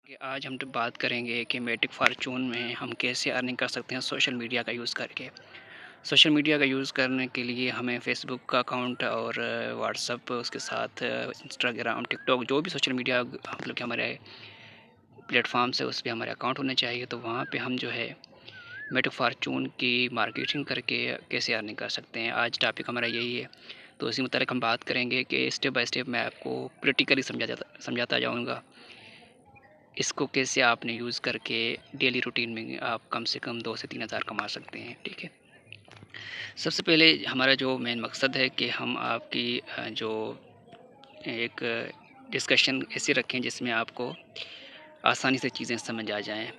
कि आज हम बात करेंगे कि मेटिक फॉर्चून में हम कैसे अर्निंग कर सकते हैं सोशल मीडिया का यूज़ करके। सोशल मीडिया का यूज़ करने के लिए हमें फ़ेसबुक का अकाउंट और व्हाट्सएप उसके साथ इंस्टाग्राम, टिकटॉक जो भी सोशल मीडिया मतलब कि हमारे प्लेटफ़ॉर्म्स है उस पे हमारे अकाउंट होने चाहिए। तो वहाँ पे हम जो है मेटिक फॉर्चून की मार्केटिंग करके कैसे अर्निंग कर सकते हैं। आज टॉपिक हमारा यही है। तो इसी मुताबिक हम बात करेंगे कि स्टेप बाय स्टेप मैं आपको प्रैक्टिकली समझाता जाऊँगा। इसको कैसे आपने यूज़ करके डेली रूटीन में आप कम से कम 2 से 3 हज़ार कमा सकते हैं, ठीक है। सबसे पहले हमारा जो मेन मकसद है कि हम आपकी जो एक डिस्कशन ऐसे रखें जिसमें आपको आसानी से चीज़ें समझ आ जाएँ।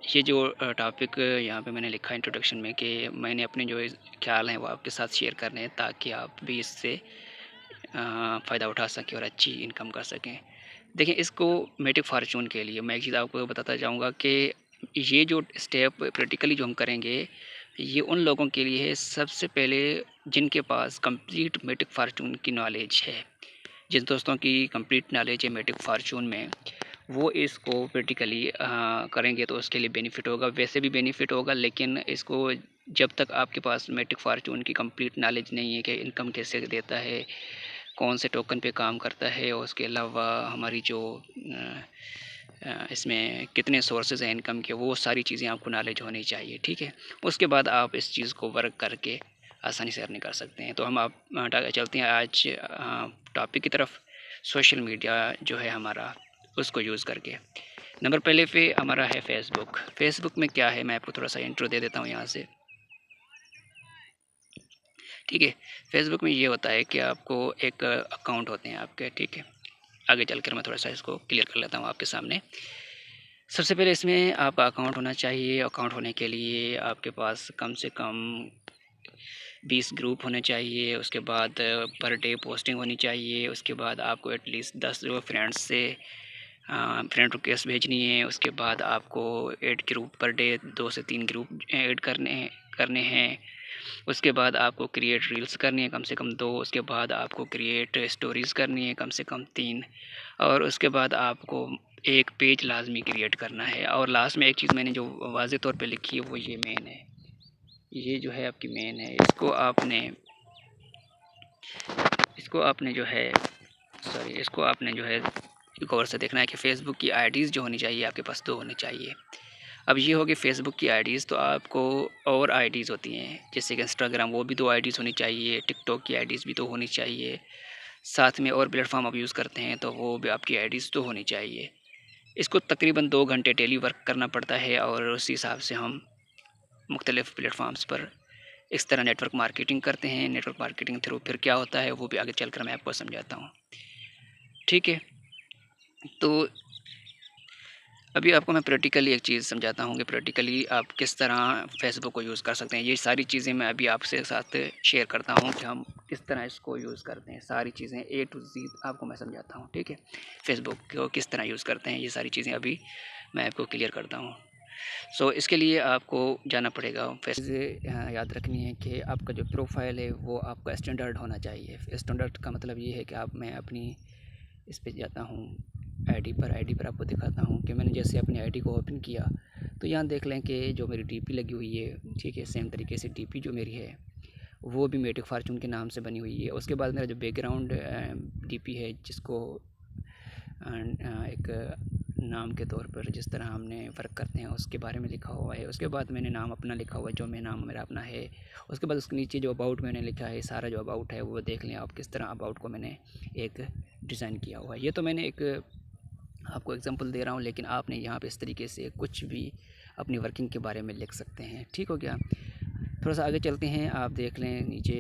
ये जो टॉपिक यहाँ पे मैंने लिखा है इंट्रोडक्शन में कि मैंने अपने जो ख़्याल हैं वो आपके साथ शेयर करने हैं ताकि आप भी इससे फ़ायदा उठा सकें और अच्छी इनकम कर सकें। देखिए, इसको मेटिक फॉर्चून के लिए मैं एक चीज़ आपको बताता जाऊँगा कि ये जो स्टेप प्रैक्टिकली जो हम करेंगे, ये उन लोगों के लिए है सबसे पहले जिनके पास कंप्लीट मेटिक फॉर्चून की नॉलेज है। जिन दोस्तों की कंप्लीट नॉलेज है मेटिक फॉर्चून में, वो इसको प्रैक्टिकली करेंगे तो उसके लिए बेनिफिट होगा। वैसे भी बेनिफिट होगा, लेकिन इसको जब तक आपके पास मेटिक फॉर्चून की कंप्लीट नॉलेज नहीं है कि इनकम कैसे देता है, कौन से टोकन पे काम करता है और उसके अलावा हमारी जो इसमें कितने सोर्सेज़ हैं इनकम के, वो सारी चीज़ें आपको नॉलेज होनी चाहिए, ठीक है। उसके बाद आप इस चीज़ को वर्क करके आसानी से अर्निंग कर सकते हैं। तो हम आप चलते हैं आज टॉपिक की तरफ। सोशल मीडिया जो है हमारा, उसको यूज़ करके नंबर पहले पे हमारा है फ़ेसबुक। फ़ेसबुक में क्या है, मैं आपको थोड़ा सा इंट्रो दे देता हूँ यहाँ से, ठीक है। फ़ेसबुक में ये होता है कि आपको एक अकाउंट होते हैं आपके, ठीक है। आगे चलकर मैं थोड़ा-सा इसको क्लियर कर लेता हूँ आपके सामने। सबसे पहले इसमें आपका अकाउंट होना चाहिए। अकाउंट होने के लिए आपके पास कम से कम 20 ग्रुप होने चाहिए। उसके बाद पर डे पोस्टिंग होनी चाहिए। उसके बाद आपको एटलीस्ट 10 जो फ्रेंड्स से फ्रेंड रिक्वेस्ट भेजनी है। उसके बाद आपको 8 ग्रुप पर डे 2 से 3 ग्रुप ऐड करने हैं। उसके बाद आपको क्रिएट रील्स करनी है कम से कम 2। उसके बाद आपको क्रिएट स्टोरीज़ करनी है कम से कम 3। और उसके बाद आपको एक पेज लाज़मी क्रिएट करना है। और लास्ट में एक चीज़ मैंने जो वाज़ेह तौर पे लिखी है वो ये मेन है। ये जो है आपकी मेन है। इसको आपने जो है गौर से देखना है कि फ़ेसबुक की आईडीज़ जो होनी चाहिए आपके पास 2 होनी चाहिए। अब ये होगी फ़ेसबुक की आईडीज़, तो आपको और आईडीज़ होती हैं जैसे कि इंस्टाग्राम, वो भी 2 आईडीज़ होनी चाहिए। टिकटॉक की आईडीज़ भी 2 होनी चाहिए। साथ में और प्लेटफ़ॉर्म आप यूज़ करते हैं तो वो भी आपकी आईडीज़ 2 होनी चाहिए। इसको तकरीबन 2 घंटे डेली वर्क करना पड़ता है और उसी हिसाब से हम मुख्तलिफ़ प्लेटफ़ॉर्म्स पर इस तरह नेटवर्क मार्केटिंग करते हैं। नेटवर्क मार्केटिंग थ्रू फिर क्या होता है वो भी आगे चलकर मैं आपको समझाता हूँ, ठीक है। तो अभी आपको मैं प्रैक्टिकली एक चीज़ समझाता हूँ कि प्रैक्टिकली आप किस तरह फ़ेसबुक को यूज़ कर सकते हैं। ये सारी चीज़ें मैं अभी आपसे साथ शेयर करता हूँ कि हम किस तरह इसको यूज़ करते हैं। सारी चीज़ें ए टू ज़ेड आपको मैं समझाता हूँ, ठीक है। फ़ेसबुक को किस तरह यूज़ करते हैं, ये सारी चीज़ें अभी मैं आपको क्लियर करता हूँ। इसके लिए आपको जाना पड़ेगा। याद रखनी है कि आपका जो प्रोफाइल है वो आपका स्टैंडर्ड होना चाहिए। स्टैंडर्ड का मतलब ये है कि मैं अपनी इस पे जाता हूँ आईडी पर आपको दिखाता हूँ कि मैंने जैसे अपनी आईडी को ओपन किया तो यहाँ देख लें कि जो मेरी डीपी लगी हुई है, ठीक है। सेम तरीके से डीपी जो मेरी है वो भी मेटिक फॉर्चून के नाम से बनी हुई है। उसके बाद मेरा जो बैकग्राउंड डीपी है जिसको एक नाम के तौर पर जिस तरह हमने फ़र्क करते हैं उसके बारे में लिखा हुआ है। उसके बाद मैंने नाम अपना लिखा हुआ है, जो मैं नाम मेरा अपना है। उसके बाद उसके नीचे जो अबाउट मैंने लिखा है, सारा जो अबाउट है वो देख लें आप किस तरह अबाउट को मैंने एक डिज़ाइन किया हुआ है। ये तो मैंने एक आपको एग्जांपल दे रहा हूँ, लेकिन आपने यहाँ पे इस तरीके से कुछ भी अपनी वर्किंग के बारे में लिख सकते हैं, ठीक हो गया। थोड़ा सा आगे चलते हैं, आप देख लें नीचे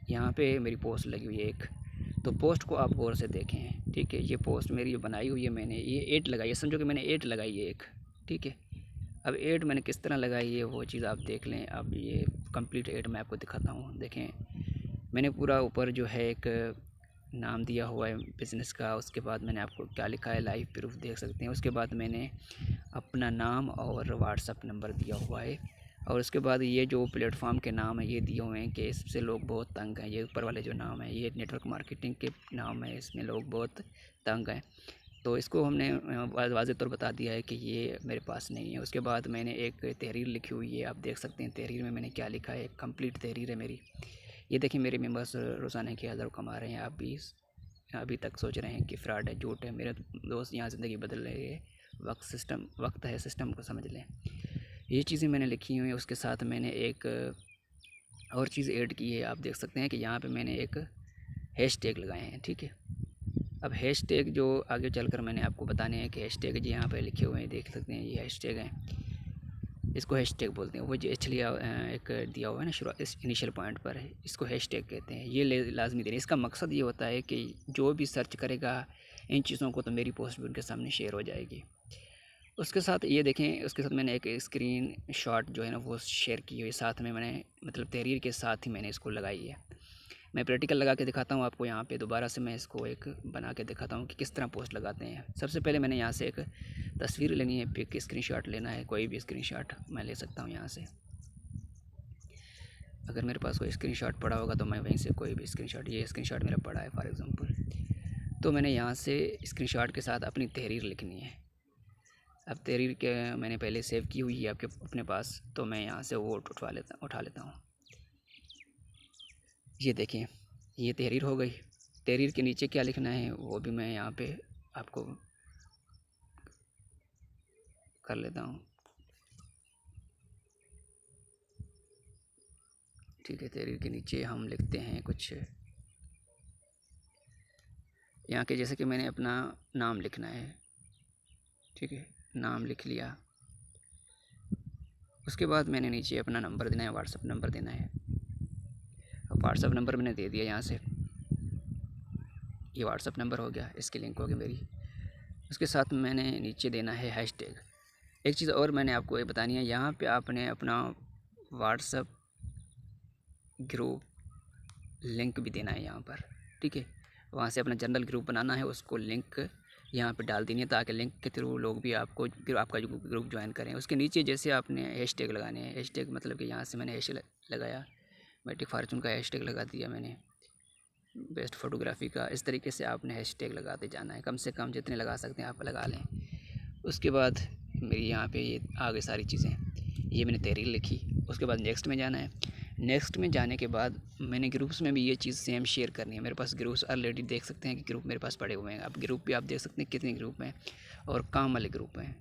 यहाँ पे मेरी पोस्ट लगी हुई है एक, तो पोस्ट को आप गौर से देखें, ठीक है। ये पोस्ट मेरी जो बनाई हुई है मैंने, ये एड लगाई है, समझो कि मैंने एड लगाई है एक, ठीक है। अब एड मैंने किस तरह लगाई है वो चीज़ आप देख लें। अब ये कंप्लीट एड मैं आपको दिखाता हूँ। देखें, मैंने पूरा ऊपर जो है एक नाम दिया हुआ है बिज़नेस का। उसके बाद मैंने आपको क्या लिखा है, लाइव प्रूफ देख सकते हैं। उसके बाद मैंने अपना नाम और व्हाट्सअप नंबर दिया हुआ है। और उसके बाद ये जो प्लेटफॉर्म के नाम है ये दिए हुए हैं कि इससे लोग बहुत तंग हैं। ये ऊपर वाले जो नाम है ये नेटवर्क मार्केटिंग के नाम है, इसमें लोग बहुत तंग हैं। तो इसको हमने वाज़ेह तौर बता दिया है कि ये मेरे पास नहीं है। उसके बाद मैंने एक तहरीर लिखी हुई है, आप देख सकते हैं तहरीर में मैंने क्या लिखा है, कंप्लीट तहरीर है मेरी। ये देखिए मेरे मेंबर्स रोज़ाना के हज़ारों कमा रहे हैं, आप भी अभी तक सोच रहे हैं कि फ्रॉड है, झूठ है। मेरे दोस्त यहाँ ज़िंदगी बदल रहे हैं, वक्त है, सिस्टम को समझ लें। ये चीज़ें मैंने लिखी हुई हैं। उसके साथ मैंने एक और चीज़ ऐड की है, आप देख सकते हैं कि यहाँ पे मैंने एक हैशटैग लगाए हैं, ठीक है। अब हैशटैग जो आगे चलकर मैंने आपको बताने हैं कि हैशटैग जी यहाँ पे लिखे हुए हैं, देख सकते हैं ये हैशटैग हैं, इसको हैशटैग बोलते हैं। वो जो एक्चुअली एक दिया हुआ है ना शुरू इस इनिशियल पॉइंट पर है, इसको हैशटैग कहते हैं। ये लाजमी देना, इसका मकसद ये होता है कि जो भी सर्च करेगा इन चीज़ों को तो मेरी पोस्ट भी उनके सामने शेयर हो जाएगी। उसके साथ ये देखें, उसके साथ मैंने एक स्क्रीन शॉट जो है ना वो शेयर की हुई, साथ में मैंने मतलब तहरीर के साथ ही मैंने इसको लगाई है। मैं प्रैक्टिकल लगा के दिखाता हूँ आपको यहाँ पे, दोबारा से मैं इसको एक बना के दिखाता हूँ कि किस तरह पोस्ट लगाते हैं। सबसे पहले मैंने यहाँ से एक तस्वीर लेनी है, पिक स्क्रीनशॉट लेना है, कोई भी स्क्रीनशॉट मैं ले सकता हूँ यहाँ से। अगर मेरे पास कोई स्क्रीनशॉट पड़ा होगा तो मैं वहीं से कोई भी स्क्रीनशॉट, ये स्क्रीनशॉट मेरा पड़ा है फॉर एग्ज़ाम्पल, तो मैंने यहाँ से स्क्रीनशॉट के साथ अपनी तहरीर लिखनी है। अब तहरीर के मैंने पहले सेव की हुई है आपके अपने पास, तो मैं यहाँ से वो उठा लेता हूँ। ये देखें, ये तहरीर हो गई। तहरीर के नीचे क्या लिखना है वो भी मैं यहाँ पे आपको कर लेता हूँ, ठीक है। तहरीर के नीचे हम लिखते हैं कुछ यहाँ के, जैसे कि मैंने अपना नाम लिखना है, ठीक है, नाम लिख लिया। उसके बाद मैंने नीचे अपना नंबर देना है, व्हाट्सअप नंबर देना है। व्हाट्सअप नंबर मैंने दे दिया यहाँ से, ये व्हाट्सअप नंबर हो गया, इसकी लिंक होगी मेरी। उसके साथ मैंने नीचे देना है हैशटैग। एक चीज़ और मैंने आपको ये बतानी है, यहाँ पे आपने अपना व्हाट्सअप ग्रुप लिंक भी देना है यहाँ पर, ठीक है। वहाँ से अपना जनरल ग्रुप बनाना है, उसको लिंक यहाँ पे डाल देनी है ताकि लिंक के थ्रू लोग भी आपका जो ग्रुप ज्वाइन करें। उसके नीचे जैसे आपने हैशटैग लगाने हैं, हैशटैग मतलब कि यहाँ से मैंने हैशटैग लगाया, मैट्रिक फार्चून का हैशटैग लगा दिया मैंने, बेस्ट फ़ोटोग्राफ़ी का। इस तरीके से आपने हैशटैग लगाते जाना है, कम से कम जितने लगा सकते हैं आप लगा लें। उसके बाद मेरी यहाँ पे ये आ गई सारी चीज़ें, ये मैंने तहरीर लिखी। उसके बाद नेक्स्ट में जाना है। नेक्स्ट में जाने के बाद मैंने ग्रुप्स में भी ये चीज़ सेम शेयर करनी है। मेरे पास ग्रुप्स ऑलरेडी देख सकते हैं कि ग्रुप मेरे पास पड़े हुए हैं। अब ग्रुप भी आप देख सकते हैं कितने ग्रुप हैं और काम वाले ग्रुप हैं।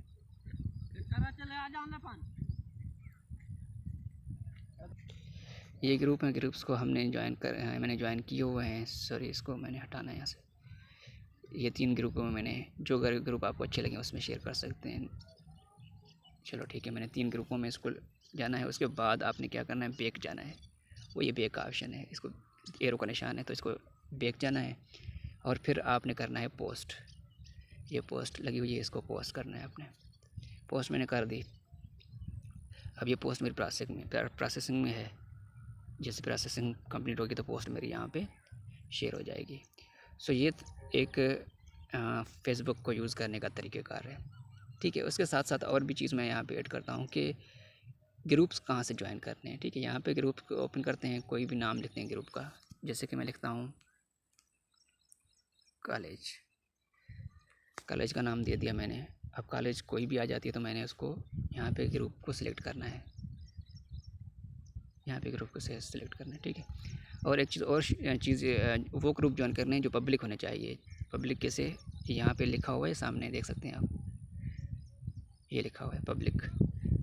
ये ग्रुप हैं, ग्रुप्स को मैंने ज्वाइन किए हुए हैं। सॉरी, इसको मैंने हटाना है यहाँ से। ये 3 ग्रुपों में मैंने जो ग्रुप आपको अच्छे लगे उसमें शेयर कर सकते हैं। चलो ठीक है, मैंने 3 ग्रुपों में इसको जाना है। उसके बाद आपने क्या करना है, बैक जाना है। वो ये बैक का ऑप्शन है, इसको एरो का निशान है तो इसको बैक जाना है और फिर आपने करना है पोस्ट। ये पोस्ट लगी हुई है, इसको पोस्ट करना है आपने। पोस्ट मैंने कर दी। अब ये पोस्ट मेरी प्रोसेसिंग में है। जैसे प्रोसेसिंग कंप्लीट होगी तो पोस्ट मेरी यहाँ पे शेयर हो जाएगी। सो ये एक फेसबुक को यूज़ करने का तरीक़ेकार है, ठीक है। उसके साथ साथ और भी चीज़ मैं यहाँ पे ऐड करता हूँ कि ग्रुप्स कहाँ से ज्वाइन करने हैं, ठीक है। यहाँ पे ग्रुप को ओपन करते हैं, कोई भी नाम लिखते हैं ग्रुप का, जैसे कि मैं लिखता हूँ कॉलेज का नाम दे दिया मैंने। अब कॉलेज कोई भी आ जाती है तो मैंने उसको यहाँ पे ग्रुप को सिलेक्ट करना है, यहाँ पे ग्रुप को सिलेक्ट करना है, ठीक है। और एक चीज़ वो ग्रुप ज्वाइन करने हैं जो पब्लिक होने चाहिए। पब्लिक कैसे, यहाँ पे लिखा हुआ है सामने देख सकते हैं आप, ये लिखा हुआ है पब्लिक।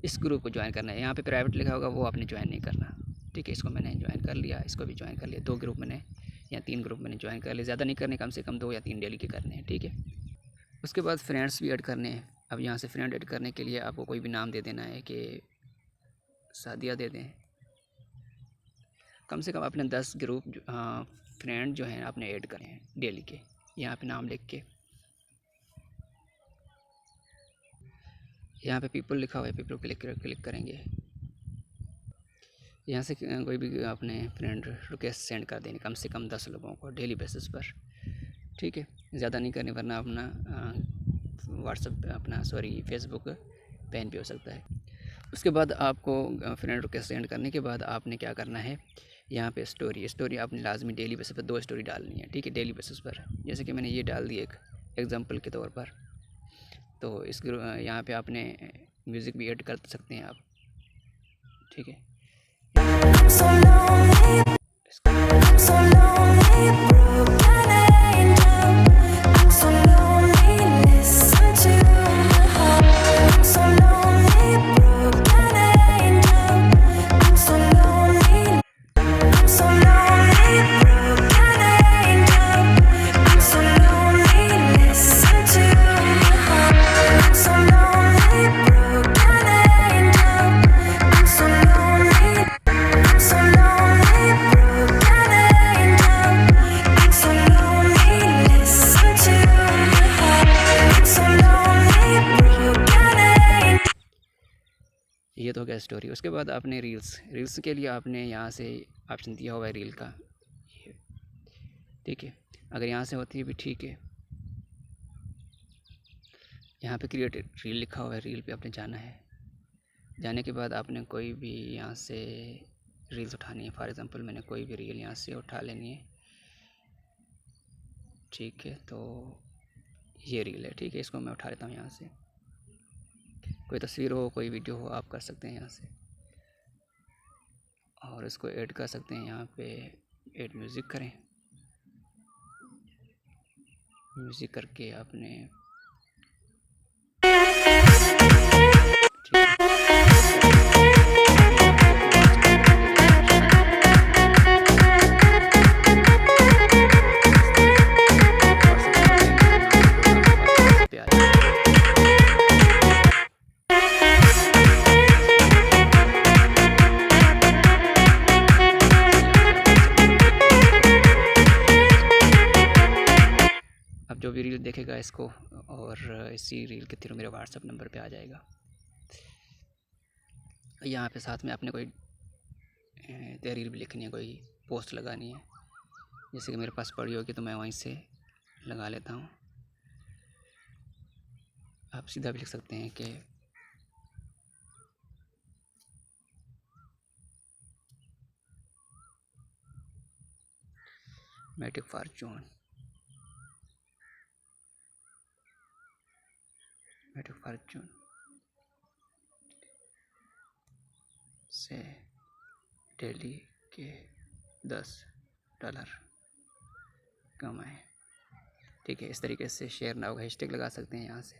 इस ग्रुप को ज्वाइन करना है। यहाँ पे प्राइवेट लिखा होगा वो आपने ज्वाइन नहीं करना, ठीक है। इसको मैंने ज्वाइन कर लिया, इसको भी ज्वाइन कर लिया। 2 ग्रुप मैंने या 3 ग्रुप मैंने ज्वाइन कर लिए, ज़्यादा नहीं करने, कम से कम 2 या 3 डेली के करने हैं, ठीक है। उसके बाद फ्रेंड्स भी ऐड करने हैं। अब यहाँ से फ्रेंड ऐड करने के लिए आपको कोई भी नाम दे देना है कि सादिया दे दें। कम से कम अपने 10 ग्रुप फ्रेंड जो हैं आपने ऐड करें हैं डेली के। यहाँ पे नाम लिख के, यहाँ पे पीपल लिखा हुआ है, पीपल क्लिक करेंगे। यहाँ से कोई भी आपने फ्रेंड रिक्वेस्ट सेंड कर देनी, कम से कम 10 लोगों को डेली बेसिस पर, ठीक है। ज़्यादा नहीं करनी वरना अपना फेसबुक बैन भी हो सकता है। उसके बाद आपको फ्रेंड रिक्वेस्ट सेंड करने के बाद आपने क्या करना है, यहाँ पे स्टोरी आपने लाजमी डेली बेसिस पर 2 स्टोरी डालनी है, ठीक है। डेली बेसिस पर जैसे कि मैंने ये डाल दी एक एग्ज़ाम्पल के तौर पर। तो इस यहाँ पे आपने म्यूज़िक भी ऐड कर सकते हैं आप, ठीक है। ये तो हो गया स्टोरी। उसके बाद आपने रील्स के लिए आपने यहाँ से ऑप्शन दिया हुआ है रील का, ठीक है। अगर यहाँ से होती है भी ठीक है। यहाँ पे क्रिएट रील लिखा हुआ है, रील पे आपने जाना है। जाने के बाद आपने कोई भी यहाँ से रील्स उठानी है। फॉर एग्ज़ाम्पल मैंने कोई भी रील यहाँ से उठा लेनी है, ठीक है। तो ये रील है, ठीक है, इसको मैं उठा लेता हूँ यहाँ से। कोई तस्वीर हो, कोई वीडियो हो, आप कर सकते हैं यहाँ से, और इसको ऐड कर सकते हैं। यहाँ पे ऐड म्यूज़िक करें, म्यूज़िक करके आपने अब जो भी रील देखेगा इसको, और इसी रील के थ्रू मेरे व्हाट्सएप नंबर पे आ जाएगा। यहाँ पे साथ में आपने कोई तहरीर भी लिखनी है, कोई पोस्ट लगानी है। जैसे कि मेरे पास पड़ी होगी तो मैं वहीं से लगा लेता हूँ। आप सीधा भी लिख सकते हैं कि मैटिक फार्चून, मैटिक फार्चून से डेली के $10 कमाएं, ठीक है। इस तरीके से शेयर ना होगा, हैशटैग लगा सकते हैं। यहाँ से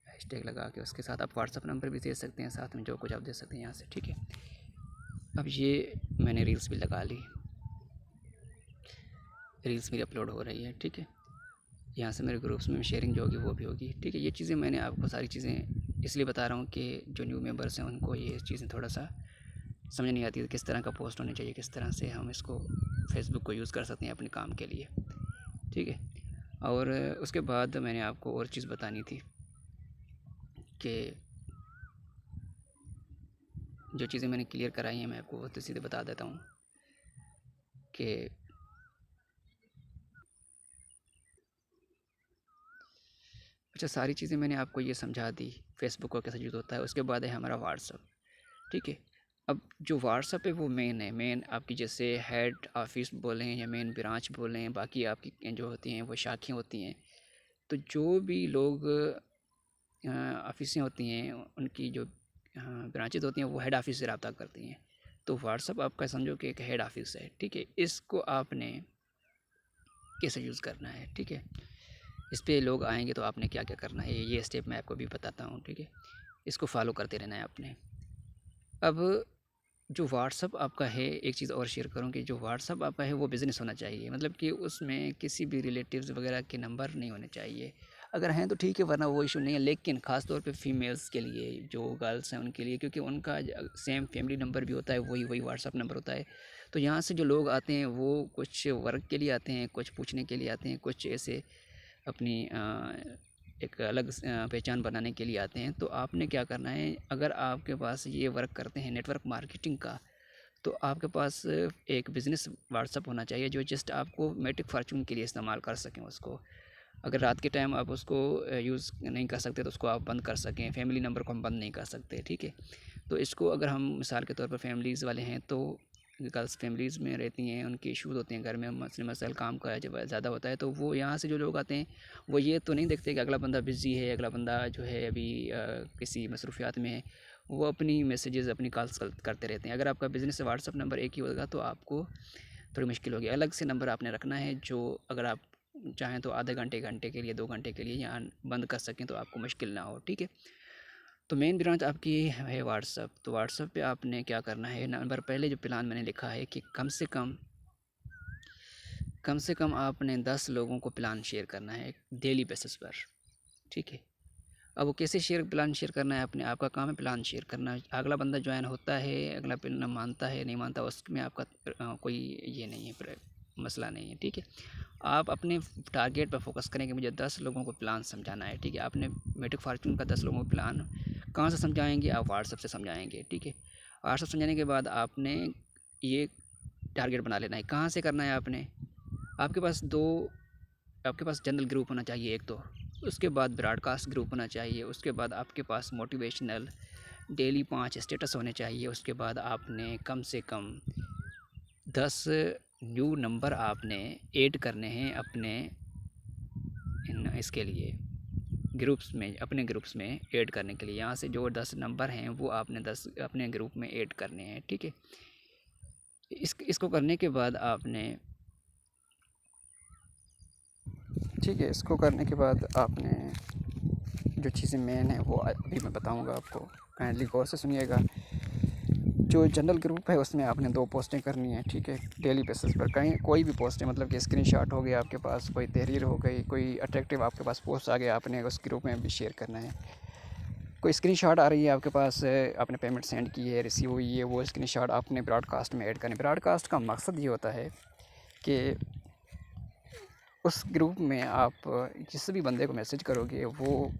हैशटैग लगा के उसके साथ आप व्हाट्सअप नंबर भी दे सकते हैं, साथ में जो कुछ आप दे सकते हैं यहाँ से, ठीक है। अब ये मैंने रील्स भी लगा ली, रील्स मेरी अपलोड हो रही है, ठीक है। यहाँ से मेरे ग्रुप्स में शेयरिंग जो होगी वो भी होगी, ठीक है। ये चीज़ें मैंने आपको सारी चीज़ें इसलिए बता रहा हूँ कि जो न्यू मेंबर्स हैं उनको ये चीज़ें थोड़ा सा समझ नहीं आती है किस तरह का पोस्ट होने चाहिए, किस तरह से हम इसको फेसबुक को यूज़ कर सकते हैं अपने काम के लिए, ठीक है। और उसके बाद मैंने आपको और चीज़ बतानी थी कि जो चीज़ें मैंने क्लियर कराई हैं मैं आपको बहुत सीधे बता देता हूँ कि अच्छा, सारी चीज़ें मैंने आपको ये समझा दी, फेसबुक को कैसे यूज़ होता है। उसके बाद है हमारा व्हाट्सअप, ठीक है। अब जो व्हाट्सअप है वो मेन है, मेन आपकी जैसे हेड ऑफिस बोलें या मेन ब्रांच बोलें, बाकी आपकी जो होती हैं वो शाखें होती हैं। तो जो भी लोग ऑफिसें होती हैं उनकी जो ब्रांचेज़ होती हैं वो हेड ऑफिस से रब्ता करती हैं। तो व्हाट्सअप आपका समझो कि एक हेड ऑफिस है, ठीक है। इसको आपने कैसे यूज़ करना है, ठीक है। इस पे लोग आएंगे तो आपने क्या क्या करना है, ये स्टेप मैं आपको भी बताता हूँ, ठीक है। इसको फॉलो करते रहना है आपने। अब जो व्हाट्सअप आपका है, एक चीज़ और शेयर करूँ कि जो व्हाट्सअप आपका है वो बिज़नेस होना चाहिए, मतलब कि उसमें किसी भी रिलेटिव्स वगैरह के नंबर नहीं होने चाहिए। अगर हैं तो ठीक है, वरना वो इशू नहीं है। लेकिन ख़ास तौर पे फीमेल्स के लिए, जो गर्ल्स हैं उनके लिए, क्योंकि उनका सेम फैमिली नंबर भी होता है, वही व्हाट्सअप नंबर होता है। तो यहाँ से जो लोग आते हैं वो कुछ वर्क के लिए आते हैं, कुछ पूछने के लिए आते हैं, कुछ ऐसे अपनी एक अलग पहचान बनाने के लिए आते हैं। तो आपने क्या करना है, अगर आपके पास ये वर्क करते हैं नेटवर्क मार्केटिंग का, तो आपके पास एक बिज़नेस व्हाट्सअप होना चाहिए जो जस्ट आपको मैटिक फार्चून के लिए इस्तेमाल कर सकें उसको। अगर रात के टाइम आप उसको यूज़ नहीं कर सकते तो उसको आप बंद कर सकें। फैमिली नंबर को हम बंद नहीं कर सकते, ठीक है। तो इसको अगर हम मिसाल के तौर पर फैमिलीज़ वाले हैं तो गर्ल्स फैमिलीज़ में रहती हैं, उनके इश्यूज़ होते हैं घर में, मसले मसाइल काम का जब ज़्यादा होता है, तो वो यहाँ से जो लोग आते हैं वो ये तो नहीं देखते कि अगला बंदा बिज़ी है, अगला बंदा जो है अभी किसी मसरूफ़ियात में है, वो अपनी मैसेजेस अपनी कॉल्स करते रहते हैं। अगर आपका बिज़नेस व्हाट्सअप नंबर एक ही होगा तो आपको थोड़ी मुश्किल होगी। अलग से नंबर आपने रखना है जो अगर आप चाहें तो आधे घंटे के लिए 2 घंटे के लिए यहाँ बंद कर सकें तो आपको मुश्किल ना हो, ठीक है। तो मेन ब्रांच आपकी है व्हाट्सअप। तो व्हाट्सअप पे आपने क्या करना है, नंबर पहले जो प्लान मैंने लिखा है कि कम से कम आपने 10 लोगों को प्लान शेयर करना है डेली बेसिस पर, ठीक है। अब वो कैसे प्लान शेयर करना है, आपने आपका काम है प्लान शेयर करना। अगला बंदा ज्वाइन होता है, अगला प्लान मानता है नहीं मानता, उसमें आपका कोई ये नहीं है, मसला नहीं है, ठीक है। आप अपने टारगेट पर फोकस करें कि मुझे 10 लोगों को प्लान समझाना है, ठीक है। आपने मेटिक फॉर्चून का 10 लोगों को प्लान कहाँ से समझाएंगे, आप व्हाट्सएप से समझाएंगे, ठीक है। व्हाट्सएप समझाने के बाद आपने ये टारगेट बना लेना है। कहाँ से करना है आपने, आपके पास जनरल ग्रुप होना चाहिए एक, तो उसके बाद ब्रॉडकास्ट ग्रुप होना चाहिए, उसके बाद आपके पास मोटिवेशनल डेली 5 स्टेटस होने चाहिए, उसके बाद आपने कम से कम 10 न्यू नंबर आपने ऐड करने हैं अपने इसके लिए ग्रुप्स में, अपने ग्रुप्स में ऐड करने के लिए। यहाँ से जो 10 नंबर हैं वो आपने 10 अपने ग्रुप में ऐड करने हैं, ठीक है। इसको करने के बाद आपने, ठीक है, इसको करने के बाद आपने जो चीज़ें मेन है वो अभी मैं बताऊंगा आपको, काइंडली गौर से सुनिएगा। जो जनरल ग्रुप है उसमें आपने 2 पोस्टें करनी है, ठीक है, डेली बेसिस पर। कहीं कोई भी पोस्ट है, मतलब कि स्क्रीनशॉट हो गया आपके पास, कोई तहरीर हो गई, कोई अट्रैक्टिव आपके पास पोस्ट आ गया, आपने उस ग्रुप में भी शेयर करना है। कोई स्क्रीनशॉट आ रही है आपके पास, आपने पेमेंट सेंड की है, रिसीव हुई है, वो स्क्रीनशॉट आपने ब्रॉडकास्ट में ऐड करनी। ब्रॉडकास्ट का मकसद ये होता है कि उस ग्रुप में आप जिस भी बंदे को मैसेज करोगे वो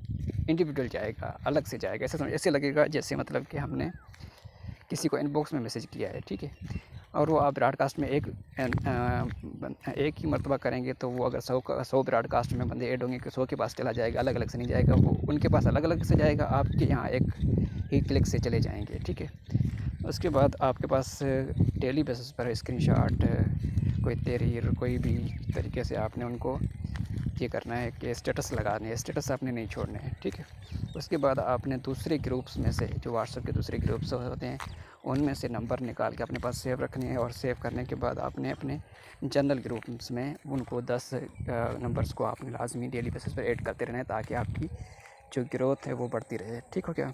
इंडिविजुअल जाएगा, अलग से जाएगा। ऐसे लगेगा जैसे मतलब कि हमने किसी को इनबॉक्स में मैसेज किया है, ठीक है। और वो आप ब्रॉडकास्ट में एक ही मरतबा करेंगे तो वो अगर 100 ब्रॉडकास्ट में बंदे ऐड होंगे कि 100 के पास चला जाएगा, अलग अलग से नहीं जाएगा, वो उनके पास अलग अलग से जाएगा, आपके यहाँ एक ही क्लिक से चले जाएंगे, ठीक है। उसके बाद आपके पास डेली बेसिस पर स्क्रीनशॉट, कोई तहरीर, कोई भी तरीके से आपने उनको ये करना है कि स्टेटस लगाने हैं, स्टेटस आपने नहीं छोड़ने हैं, ठीक है। उसके बाद आपने दूसरे ग्रुप्स में से, जो व्हाट्सएप के दूसरे ग्रुप्स होते हैं, उनमें से नंबर निकाल के अपने पास सेव रखने हैं, और सेव करने के बाद आपने अपने जनरल ग्रुप्स में उनको 10 नंबर्स को आपने लाजमी डेली बेसिस पर ऐड करते रहना है, ताकि आपकी जो ग्रोथ है वो बढ़ती रहे, ठीक हो क्या।